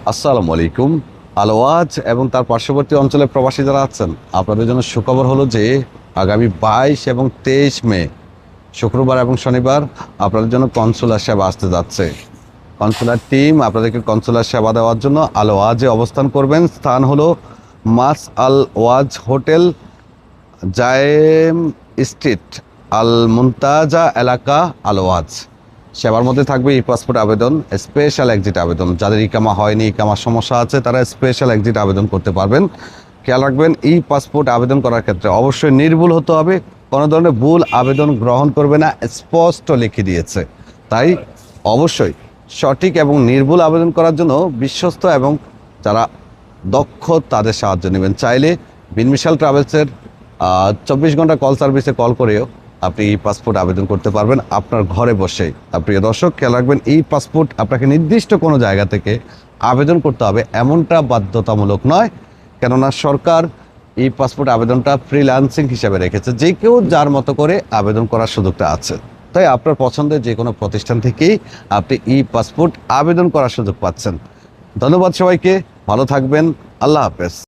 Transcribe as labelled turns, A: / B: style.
A: আসসালামু আলাইকুম। আল-ওয়াজ এবং তার পার্শ্ববর্তী অঞ্চলে প্রবাসী যারা আছেন, আপনাদের জন্য সুখবর হলো যে আগামী 22 এবং 23 মে শুক্রবার এবং শনিবার আপনাদের জন্য কনসুলার সেবা আসতে যাচ্ছে। কনসুলার টিম আপনাদেরকে কনসুলার সেবা দেওয়ার জন্য আল-ওয়াজে অবস্থান করবেন। স্থান হলো মাস আল-ওয়াজ হোটেল, জায়েম স্ট্রিট, আল মুনতাজা এলাকা, আল-ওয়াজ। সেবার মধ্যে থাকবে ই পাসপোর্ট আবেদন, স্পেশাল এক্সিট আবেদন। যাদের ইকামা হয়নি, ইকামার সমস্যা আছে, তারা স্পেশাল এক্সিট আবেদন করতে পারবেন। খেয়াল রাখবেন, ই পাসপোর্ট আবেদন করার ক্ষেত্রে অবশ্যই নির্ভুল হতে হবে। কোনো ধরনের ভুল আবেদন গ্রহণ করবে না, স্পষ্ট লিখে দিয়েছে। তাই অবশ্যই সঠিক এবং নির্ভুল আবেদন করার জন্য বিশ্বস্ত এবং যারা দক্ষ তাদের সাহায্য নেবেন। চাইলে বিনমিশাল ট্রাভেলসের 24 ঘন্টা কল সার্ভিসে কল করেও আপনি ই পাসপোর্ট আবেদন করতে পারবেন আপনার ঘরে বসেই। প্রিয় দর্শক, খেয়াল রাখবেন, এই পাসপোর্ট আপনাকে নির্দিষ্ট কোনো জায়গা থেকে আবেদন করতে হবে এমনটা বাধ্যতামূলক নয়, কেননা সরকার এই পাসপোর্ট আবেদনটা ফ্রিল্যান্সিং হিসেবে রেখেছে, যে কেউ যার মতো করে আবেদন করার সুযোগটা আছে। তাই আপনার পছন্দের যে কোনো প্রতিষ্ঠান থেকেই আপনি ই পাসপোর্ট আবেদন করার সুযোগ পাচ্ছেন। ধন্যবাদ সবাইকে, ভালো থাকবেন, আল্লাহ হাফেজ।